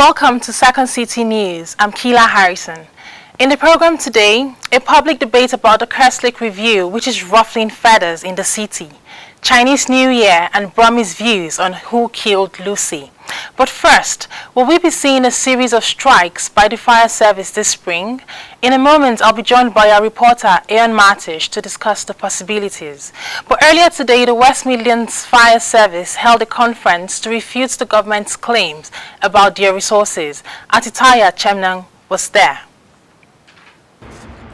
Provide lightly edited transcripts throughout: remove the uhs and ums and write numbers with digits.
Welcome to Second City News. I'm Keila Harrison. In the program today, a public debate about the Kerslake review, which is ruffling feathers in the city, Chinese New Year, and Brummies views on who killed Lucy. But first, will we be seeing a series of strikes by the fire service this spring? In a moment, I'll be joined by our reporter, Ian Martish, to discuss the possibilities. But earlier today, the West Midlands Fire Service held a conference to refute the government's claims about their resources. Atitaya Chemnang was there.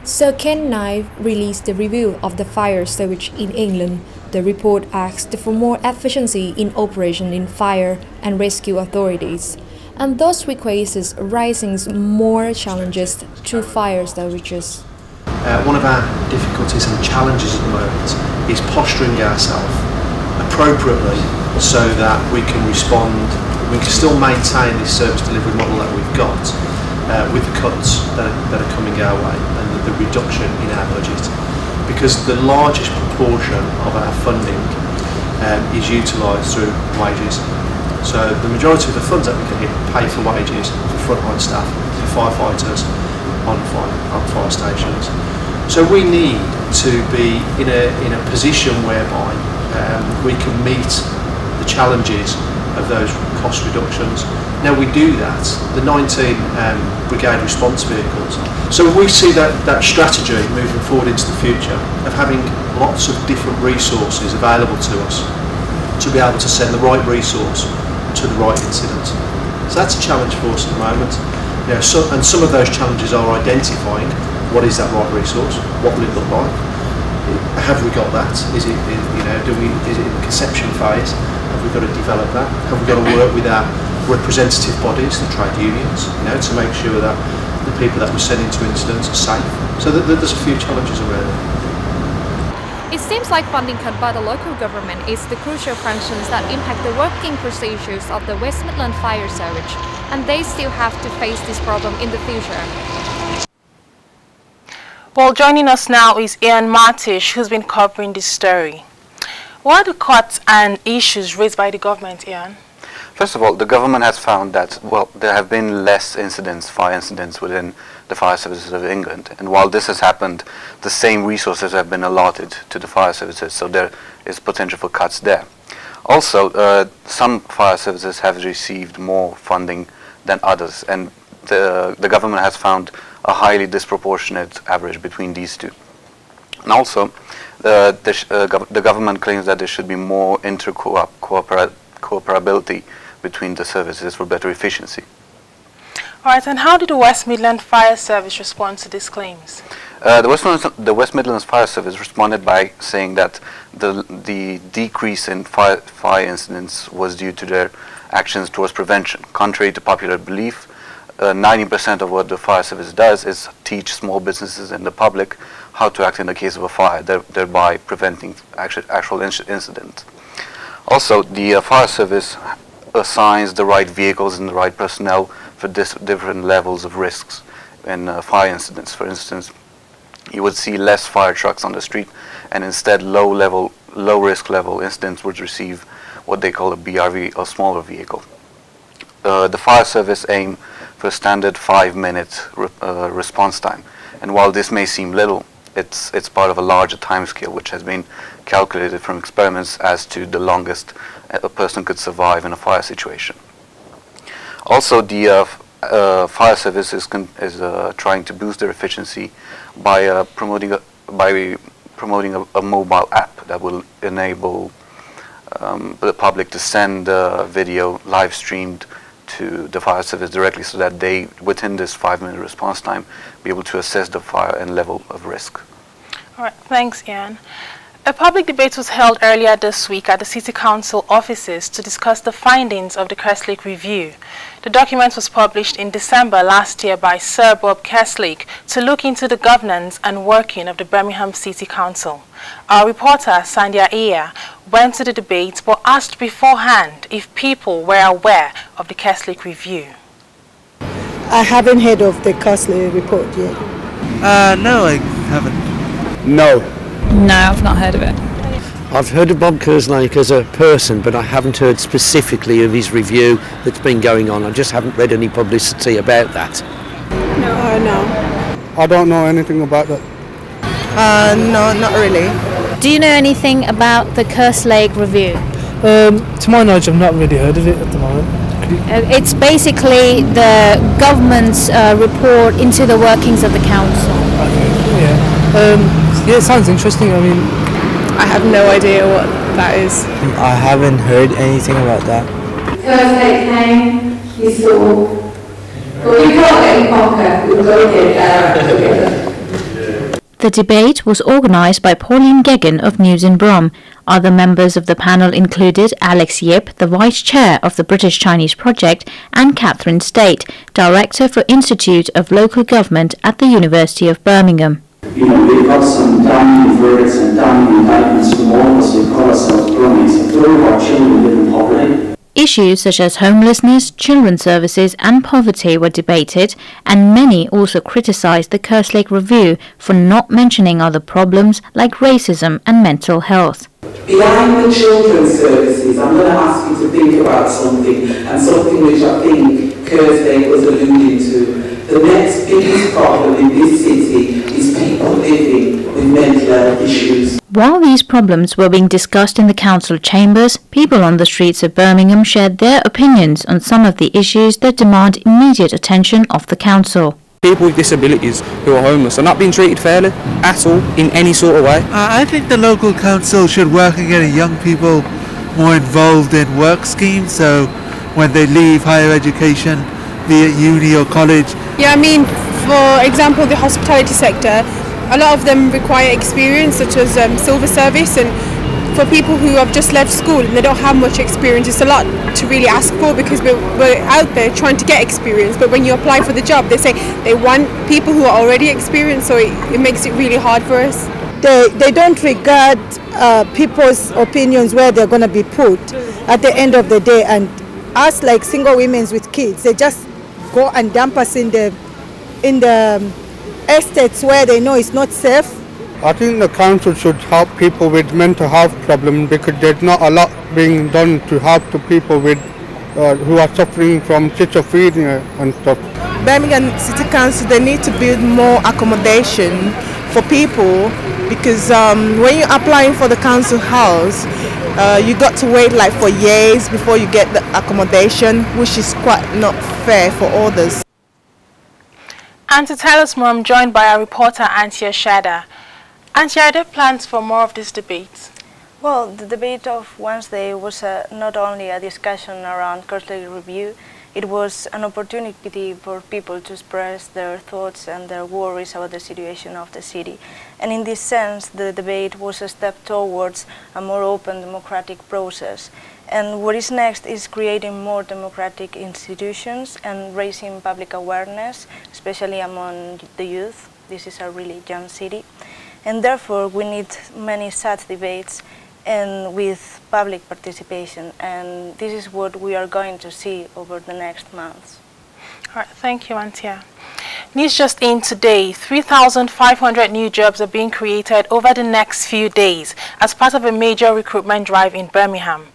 Sir Ken Knive released the review of the fire service in England. The report asked for more efficiency in operation in fire and rescue authorities, and thus requires rising more challenges to fire services. One of our difficulties and challenges at the moment is posturing ourselves appropriately so that we can respond, we can still maintain this service delivery model that we've got with the cuts that are coming our way and the reduction in our budget. Because the largest proportion of our funding is utilised through wages. So the majority of the funds that we can pay for wages for frontline staff, for firefighters on fire stations. So we need to be in a position whereby we can meet the challenges of those cost reductions. Now we do that, the 19 brigade response vehicles. So we see that strategy moving forward into the future of having lots of different resources available to us to be able to send the right resource to the right incident. So that's a challenge for us at the moment. You know, and some of those challenges are identifying what is that right resource, what will it look like, have we got that, is it is it in the conception phase, have we got to develop that, have we got to work with our representative bodies, the trade unions, to make sure that the people that we're sending to incidents are safe. So there's a few challenges around it. It seems like funding cut by the local government is the crucial functions that impact the working procedures of the West Midlands Fire Service, and they still have to face this problem in the future. Well, joining us now is Ian Martish, who's been covering this story. What are the cuts and issues raised by the government, Ian? First of all, the government has found that, well, there have been less fire incidents within the fire services of England. And while this has happened, the same resources have been allotted to the fire services, so there is potential for cuts there. Also, some fire services have received more funding than others, and the government has found a highly disproportionate average between these two. And also, the government claims that there should be more interoperability between the services for better efficiency. All right, and how did the West Midlands Fire Service respond to these claims? The West Midlands Fire Service responded by saying that the decrease in fire incidents was due to their actions towards prevention. Contrary to popular belief, 90% of what the fire service does is teach small businesses and the public how to act in the case of a fire, thereby preventing actual incidents. Also, the fire service assigns the right vehicles and the right personnel for different levels of risks in fire incidents. For instance, you would see less fire trucks on the street, and instead low risk level incidents would receive what they call a BRV, a smaller vehicle. The fire service aim for a standard 5-minute response time, and while this may seem little, it's part of a larger time scale which has been calculated from experiments as to the longest a person could survive in a fire situation. Also, the fire service is trying to boost their efficiency by promoting a mobile app that will enable the public to send video live streamed to the fire service directly, so that they, within this 5-minute response time, be able to assess the fire and level of risk. All right, thanks, Ian. A public debate was held earlier this week at the City Council offices to discuss the findings of the Kerslake review. The document was published in December last year by Sir Bob Kerslake to look into the governance and working of the Birmingham City Council. Our reporter, Sandhya Iya, went to the debate but asked beforehand if people were aware of the Kerslake review. I haven't heard of the Kerslake report yet. No, I haven't. No. No, I've not heard of it. I've heard of Bob Kerslake as a person, but I haven't heard specifically of his review that's been going on. I just haven't read any publicity about that. No. I don't know anything about that. No, not really. Do you know anything about the Kerslake review? To my knowledge, I've not really heard of it at the moment. It's basically the government's report into the workings of the council. Okay, yeah. Yeah, it sounds interesting. I mean, I have no idea what that is. I haven't heard anything about that. Kerslake came, he saw, but we can't get in conquer, we've got to get together. The debate was organised by Pauline Gegan of News in Brum. Other members of the panel included Alex Yip, the Vice Chair of the British Chinese Project, and Catherine State, Director for Institute of Local Government at the University of Birmingham. We've got some damning verdicts and damning indictments from all of us who call ourselves Brummies. A third of our children live in poverty. Issues such as homelessness, children's services and poverty were debated, and many also criticised the Kerslake review for not mentioning other problems like racism and mental health. Behind the children's services, I'm going to ask you to think about something, and something which I think Kerslake was alluding to. The next biggest problem in this city is people living with mental health issues. While these problems were being discussed in the council chambers, people on the streets of Birmingham shared their opinions on some of the issues that demand immediate attention of the council. People with disabilities who are homeless are not being treated fairly at all in any sort of way. I think the local council should work on getting young people more involved in work schemes, so when they leave higher education, be it uni or college. Yeah, I mean, for example, the hospitality sector, a lot of them require experience, such as silver service, and for people who have just left school and they don't have much experience, it's a lot to really ask for, because we're out there trying to get experience, but when you apply for the job, they say they want people who are already experienced, so it makes it really hard for us. They don't regard people's opinions where they're going to be put at the end of the day, and us like single women with kids, they just go and dump us in the estates where they know it's not safe. I think the council should help people with mental health problems, because there's not a lot being done to help the people with who are suffering from schizophrenia and stuff. Birmingham City Council, they need to build more accommodation for people, because when you're applying for the council house, you got to wait like for years before you get the accommodation, which is quite not fair for others. And to tell us more, I'm joined by our reporter, Antia Shada. Antia, are there plans for more of this debate? Well, the debate of Wednesday was not only a discussion around Kerslake review, it was an opportunity for people to express their thoughts and their worries about the situation of the city. And in this sense, the debate was a step towards a more open democratic process. And what is next is creating more democratic institutions and raising public awareness, especially among the youth. This is a really young city. And therefore, we need many such debates and with public participation. And this is what we are going to see over the next months. All right, thank you, Antia. News just in today, 3,500 new jobs are being created over the next few days as part of a major recruitment drive in Birmingham.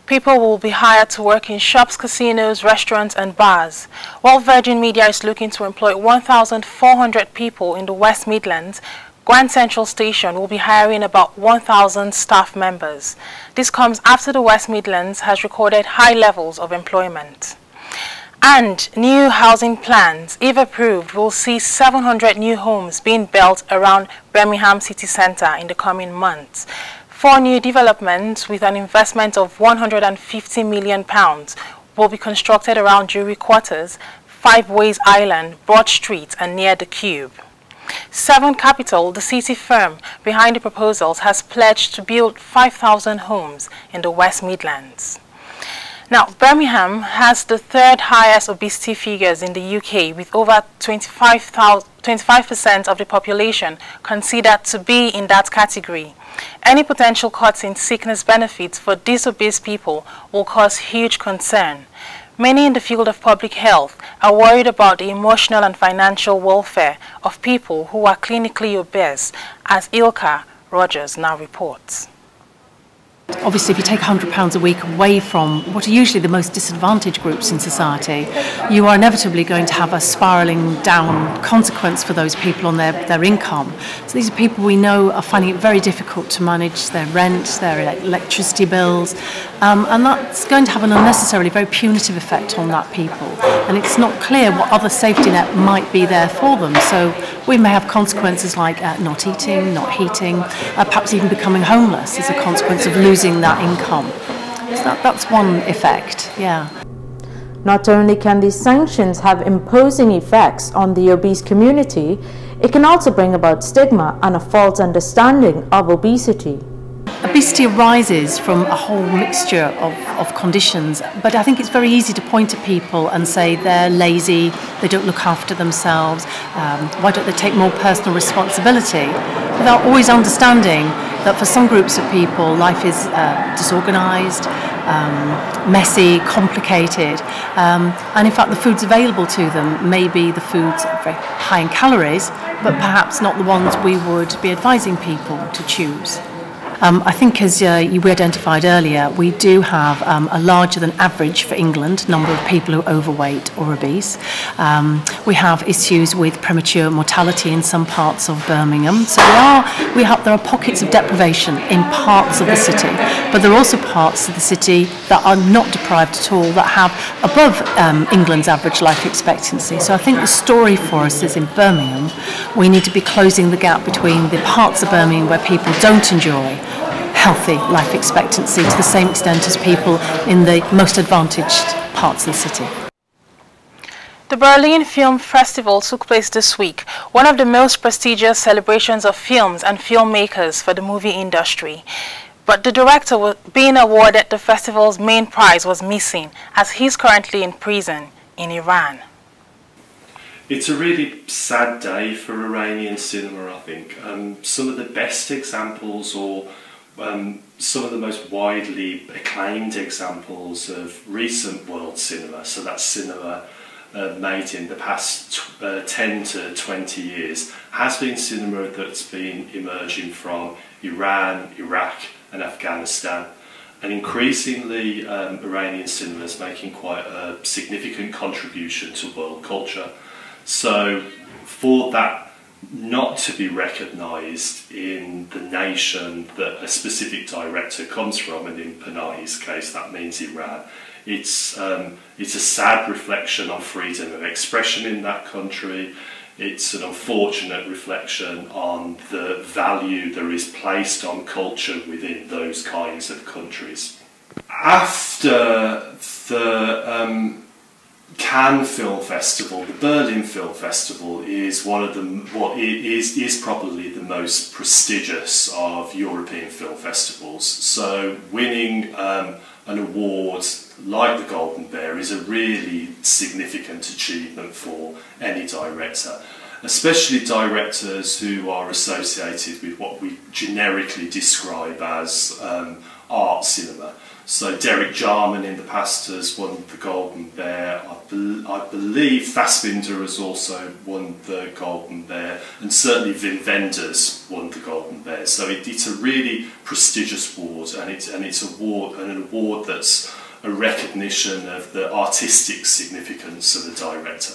People will be hired to work in shops, casinos, restaurants and bars. While Virgin Media is looking to employ 1,400 people in the West Midlands, Grand Central Station will be hiring about 1,000 staff members. This comes after the West Midlands has recorded high levels of employment. And new housing plans, if approved, will see 700 new homes being built around Birmingham City Centre in the coming months. 4 new developments with an investment of £150 million will be constructed around Jury Quarters, 5 Ways Island, Broad Street and near the Cube. 7 Capital, the city firm behind the proposals, has pledged to build 5,000 homes in the West Midlands. Now, Birmingham has the 3rd highest obesity figures in the UK, with over 25% of the population considered to be in that category. Any potential cuts in sickness benefits for these obese people will cause huge concern. Many in the field of public health are worried about the emotional and financial welfare of people who are clinically obese, as Ilka Rogers now reports. Obviously, if you take £100 a week away from what are usually the most disadvantaged groups in society, you are inevitably going to have a spiralling down consequence for those people on their income. So these are people we know are finding it very difficult to manage their rent, their electricity bills, and that's going to have an unnecessarily very punitive effect on that people. And it's not clear what other safety net might be there for them. So we may have consequences like not eating, not heating, perhaps even becoming homeless as a consequence of losing that income. So that's one effect, yeah. Not only can these sanctions have imposing effects on the obese community, it can also bring about stigma and a false understanding of obesity. Obesity arises from a whole mixture of conditions, but I think it's very easy to point to people and say they're lazy, they don't look after themselves, why don't they take more personal responsibility, without always understanding that for some groups of people life is disorganised, messy, complicated, and in fact the foods available to them may be the foods very high in calories, but perhaps not the ones we would be advising people to choose. I think, as we identified earlier, we do have a larger than average for England number of people who are overweight or obese. We have issues with premature mortality in some parts of Birmingham. So there are pockets of deprivation in parts of the city, but there are also parts of the city that are not deprived at all, that have above England's average life expectancy. So I think the story for us is in Birmingham, we need to be closing the gap between the parts of Birmingham where people don't enjoy healthy life expectancy to the same extent as people in the most advantaged parts of the city. The Berlin Film Festival took place this week, one of the most prestigious celebrations of films and filmmakers for the movie industry. But the director being awarded the festival's main prize was missing, as he's currently in prison in Iran. It's a really sad day for Iranian cinema, I think. Some of the best examples, or some of the most widely acclaimed examples of recent world cinema, so that's cinema made in the past 10 to 20 years, has been cinema that's been emerging from Iran, Iraq and Afghanistan. And increasingly Iranian cinema is making quite a significant contribution to world culture. So for that not to be recognised in the nation that a specific director comes from, and in Panahi's case that means Iran, it's a sad reflection on freedom of expression in that country. It's an unfortunate reflection on the value there is placed on culture within those kinds of countries. After the Cannes Film Festival, the Berlin Film Festival is one of is probably the most prestigious of European film festivals. So winning an award like the Golden Bear is a really significant achievement for any director, especially directors who are associated with what we generically describe as art cinema. So Derek Jarman in the past has won the Golden Bear. I believe Fassbinder has also won the Golden Bear, and certainly Wim Wenders won the Golden Bear. So it's a really prestigious award, and it's an award that's a recognition of the artistic significance of the director.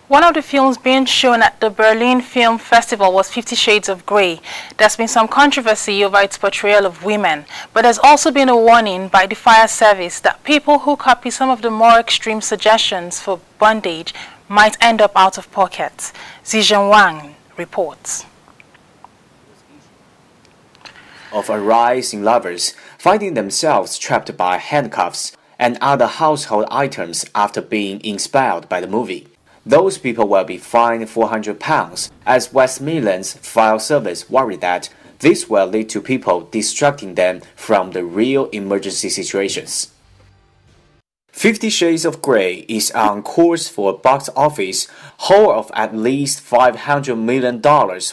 One of the films being shown at the Berlin Film Festival was 50 Shades of Grey. There's been some controversy over its portrayal of women, but there's also been a warning by the fire service that people who copy some of the more extreme suggestions for Bondage might end up out of pocket. Zijian Wang reports. Of a rise in lovers finding themselves trapped by handcuffs and other household items after being inspired by the movie. Those people will be fined £400, as West Midlands Fire Service worry that this will lead to people distracting them from the real emergency situations. 50 Shades of Grey is on course for a box office haul of at least $500 million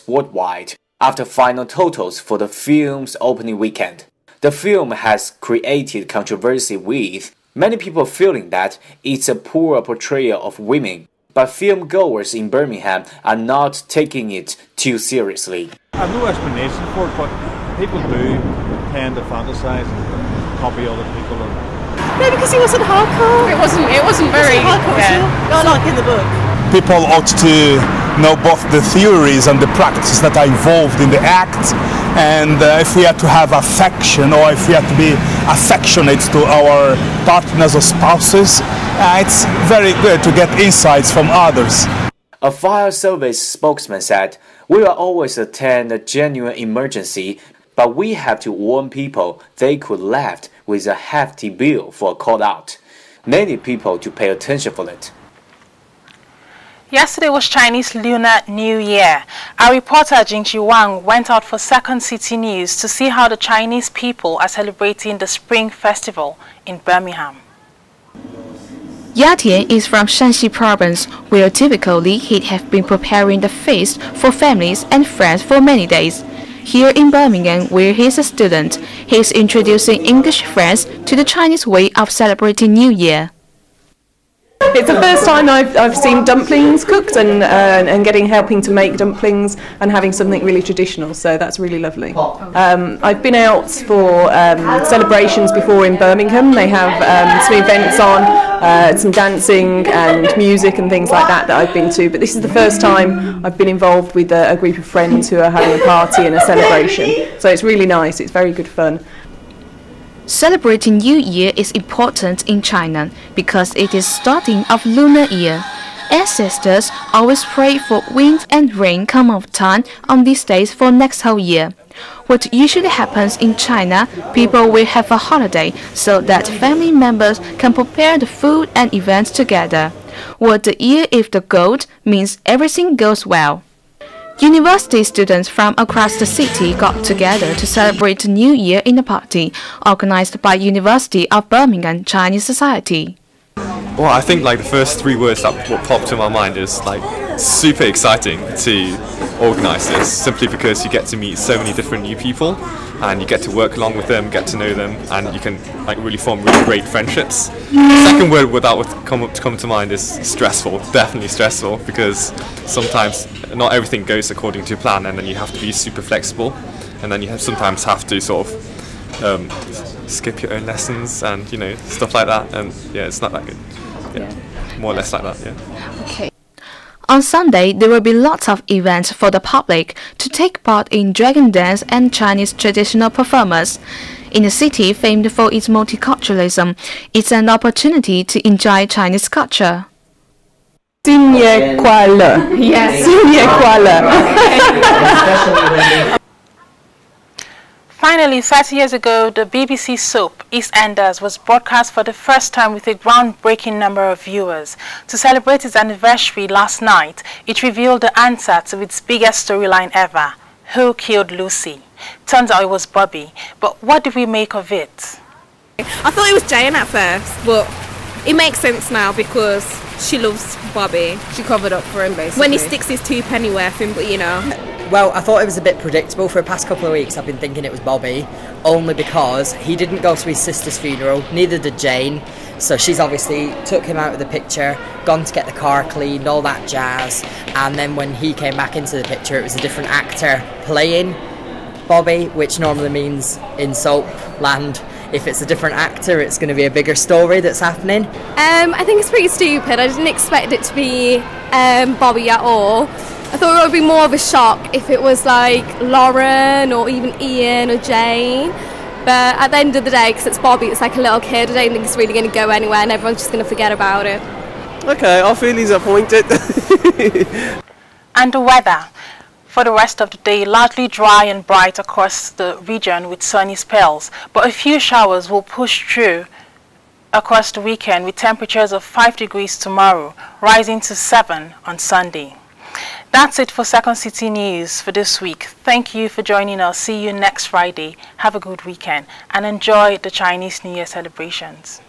worldwide after final totals for the film's opening weekend. The film has created controversy with many people feeling that it's a poor portrayal of women, but film goers in Birmingham are not taking it too seriously. I have no explanation for it, but people do tend to fantasize and copy other people. No, because he wasn't hardcore. It wasn't very hardcore. Yeah. Not like in the book. People ought to know both the theories and the practices that are involved in the act, and if we are to have affection, or if we are to be affectionate to our partners or spouses, it's very good to get insights from others. A fire service spokesman said, "We will always attend a genuine emergency, but we have to warn people they could left with a hefty bill for a call out. They need people to pay attention for it." Yesterday was Chinese Lunar New Year. Our reporter Jingji Wang went out for Second City News to see how the Chinese people are celebrating the Spring Festival in Birmingham. Yatian is from Shanxi province, where typically he'd have been preparing the feast for families and friends for many days. Here in Birmingham, where he is a student, he is introducing English friends to the Chinese way of celebrating New Year. It's the first time I've seen dumplings cooked and helping to make dumplings and having something really traditional, so that's really lovely. I've been out for celebrations before in Birmingham. They have some events on, some dancing and music and things like that I've been to, but this is the first time I've been involved with a group of friends who are having a party and a celebration, so it's really nice, it's very good fun. Celebrating New Year is important in China because it is starting of Lunar Year. Ancestors always pray for wind and rain come of time on these days for next whole year. What usually happens in China, people will have a holiday so that family members can prepare the food and events together. What the year if the gold means everything goes well. University students from across the city got together to celebrate the New Year in a party organized by University of Birmingham Chinese Society. Well, I think like the first 3 words that popped to my mind is like super exciting to organize this, simply because you get to meet so many different new people and you get to work along with them, get to know them, and you can like really form really great friendships. The second word that would come to mind is stressful, definitely stressful, because sometimes not everything goes according to plan, and then you have to be super flexible, and then you sometimes have to sort of skip your own lessons and stuff like that, and yeah, it's not that good. Yeah. More or less like that, yeah. Okay. On Sunday, there will be lots of events for the public to take part in dragon dance and Chinese traditional performers. In a city famed for its multiculturalism, it's an opportunity to enjoy Chinese culture. 新年快乐. Yes. 新年快乐. Finally, 30 years ago, the BBC soap EastEnders was broadcast for the first time with a groundbreaking number of viewers. To celebrate its anniversary last night, it revealed the answer to its biggest storyline ever: who killed Lucy? Turns out it was Bobby. But what did we make of it? I thought it was Jane at first, but it makes sense now because she loves Bobby. She covered up for him basically. When he sticks his 2 penny worth in, but Well, I thought it was a bit predictable. For the past couple of weeks I've been thinking it was Bobby, only because he didn't go to his sister's funeral, neither did Jane, so she's obviously took him out of the picture, gone to get the car cleaned, all that jazz, and then when he came back into the picture it was a different actor playing Bobby, which normally means in soap land, if it's a different actor it's going to be a bigger story that's happening. I think it's pretty stupid. I didn't expect it to be Bobby at all. I thought it would be more of a shock if it was like Lauren or even Ian or Jane, but at the end of the day, because it's Bobby, it's like a little kid, I don't think it's really going to go anywhere and everyone's just going to forget about it. Okay, I feel disappointed. And the weather. For the rest of the day, largely dry and bright across the region with sunny spells, but a few showers will push through across the weekend with temperatures of 5 degrees tomorrow, rising to 7 on Sunday. That's it for Second City News for this week. Thank you for joining us. See you next Friday. Have a good weekend and enjoy the Chinese New Year celebrations.